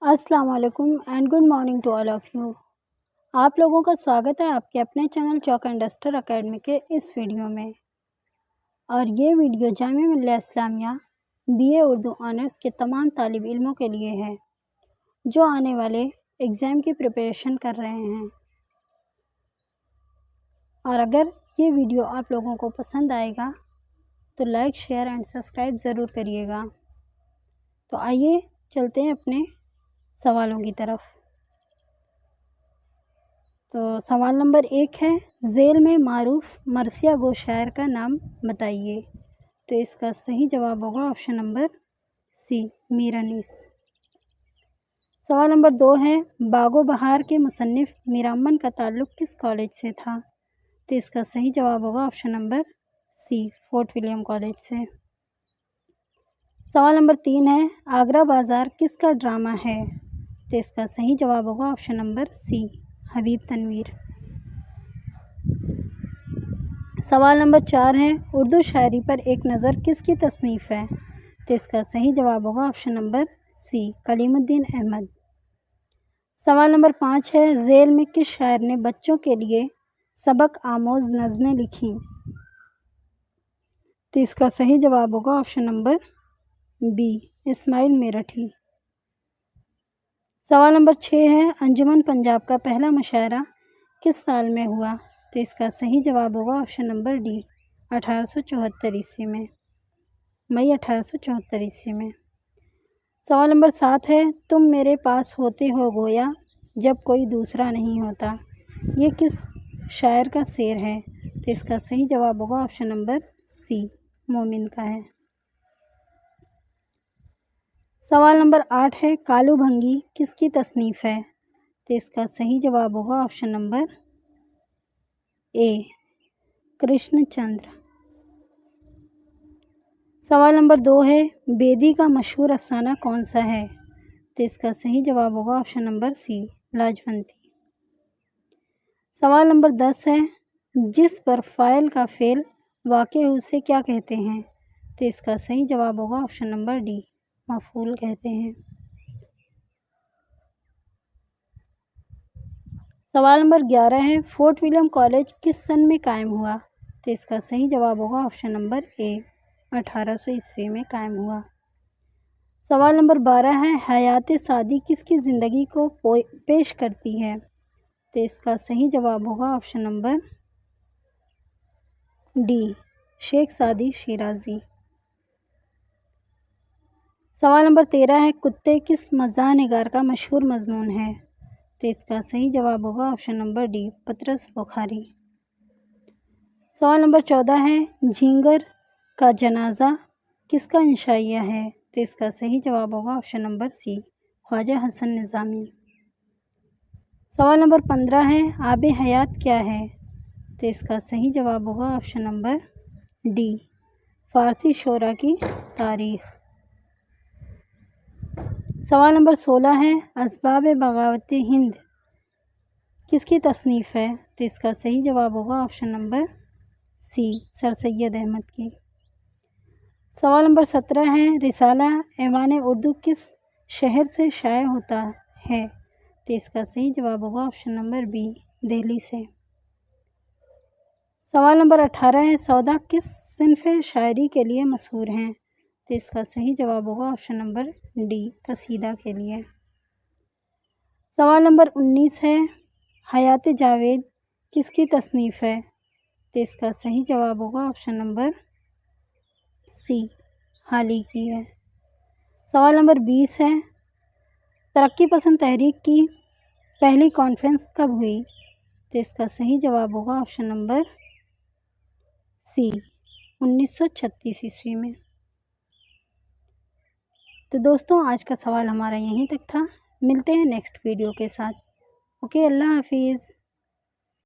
السلام علیکم and good morning to all of you. آپ لوگوں کا سواگت ہے آپ کے اپنے channel Chowk and duster academy کے اس ویڈیو میں، اور یہ video Jamia Millia Islamia BA Urdu honours کے تمام طالب علموں کے لیے ہے جو آنے والے ایگزام کی پریپریشن کر رہے ہیں۔ اور اگر یہ ویڈیو آپ لوگوں کو پسند آئے گا تو لائک، شیئر اینڈ سبسکرائب ضرور کریے گا۔ تو آئیے چلتے ہیں اپنے سوالوں کی طرف۔ تو سوال نمبر 1 ہے، ذیل میں معروف مرثیہ گو شاعر کا نام بتائیے۔ تو اس کا صحیح جواب ہوگا آپشن نمبر سی، میر انیس۔ سوال نمبر 2 ہے، باغ و بہار کے مصنف میر امن کا تعلق کس کالج سے تھا؟ تو اس کا صحیح جواب ہوگا آپشن نمبر سی، فورٹ ولیم کالج سے۔ سوال نمبر 3 ہے، آگرہ بازار کس کا ڈرامہ ہے؟ تو اس کا صحیح جواب ہوگا آپشن نمبر سی، حبیب تنویر۔ سوال نمبر 4 ہے، اردو شاعری پر ایک نظر کس کی تصنیف ہے؟ تو اس کا صحیح جواب ہوگا آپشن نمبر سی، کلیم الدین احمد۔ سوال نمبر 5 ہے، ذیل میں کس شاعر نے بچوں کے لیے سبق آموز نظمیں لکھیں؟ تو اس کا صحیح جواب ہوگا آپشن نمبر بی، اسماعیل میرٹھی۔ سوال نمبر 6 ہے، انجمن پنجاب کا پہلا مشاعرہ کس سال میں ہوا؟ تو اس کا صحیح جواب ہوگا آپشن نمبر ڈی، 1874 عیسوی میں، مئی 1874 عیسوی میں۔ سوال نمبر 7 ہے، تم میرے پاس ہوتے ہو گویا جب کوئی دوسرا نہیں ہوتا، یہ کس شاعر کا شعر ہے؟ تو اس کا صحیح جواب ہوگا آپشن نمبر سی، مومن کا ہے۔ سوال نمبر 8 ہے، کالو بھنگی کس کی تصنیف ہے؟ تو اس کا صحیح جواب ہوگا آپشن نمبر اے، کرشن چندر۔ سوال نمبر 2 ہے، بیدی کا مشہور افسانہ کون سا ہے؟ تو اس کا صحیح جواب ہوگا آپشن نمبر سی، لاجونتی۔ سوال نمبر 10 ہے، جس پر فاعل کا فعل واقع ہو اسے کیا کہتے ہیں؟ تو اس کا صحیح جواب ہوگا آپشن نمبر ڈی، مفعول کہتے ہیں۔ سوال نمبر 11 ہے، فورٹ ولیم کالج کس سن میں قائم ہوا؟ تو اس کا صحیح جواب ہوگا آپشن نمبر اے، 1800 عیسوی میں قائم ہوا۔ سوال نمبر 12 ہے، حیات سعدی کس کی زندگی کو پیش کرتی ہے؟ تو اس کا صحیح جواب ہوگا آپشن نمبر ڈی، شیخ سعدی شیرازی۔ سوال نمبر 13 ہے، کتے کس مزاح نگار کا مشہور مضمون ہے؟ تو اس کا صحیح جواب ہوگا آپشن نمبر ڈی، پطرس بخاری۔ سوال نمبر 14 ہے، جھینگر کا جنازہ کس کا انشائیہ ہے؟ تو اس کا صحیح جواب ہوگا آپشن نمبر سی، خواجہ حسن نظامی۔ سوال نمبر 15 ہے، آب حیات کیا ہے؟ تو اس کا صحیح جواب ہوگا آپشن نمبر ڈی، فارسی شعراء کی تاریخ۔ سوال نمبر 16 ہے، اسباب بغاوت ہند کس کی تصنیف ہے؟ تو اس کا صحیح جواب ہوگا آپشن نمبر سی، سر سید احمد کی۔ سوال نمبر 17 ہے، رسالہ ایوان اردو کس شہر سے شائع ہوتا ہے؟ تو اس کا صحیح جواب ہوگا آپشن نمبر بی، دہلی سے۔ سوال نمبر 18 ہے، سودا کس صنف شاعری کے لیے مشہور ہیں؟ تو اس کا صحیح جواب ہوگا آپشن نمبر ڈی، قصیدہ کے لیے۔ سوال نمبر 19 ہے، حیات جاوید کس کی تصنیف ہے؟ تو اس کا صحیح جواب ہوگا آپشن نمبر سی، حالی کی ہے۔ سوال نمبر 20 ہے، ترقی پسند تحریک کی پہلی کانفرنس کب ہوئی؟ تو اس کا صحیح جواب ہوگا آپشن نمبر سی، 1936 عیسوی میں۔ تو دوستوں، آج کا سوال ہمارا یہیں تک تھا، ملتے ہیں نیکسٹ ویڈیو کے ساتھ۔ اوکے، اللہ حافظ۔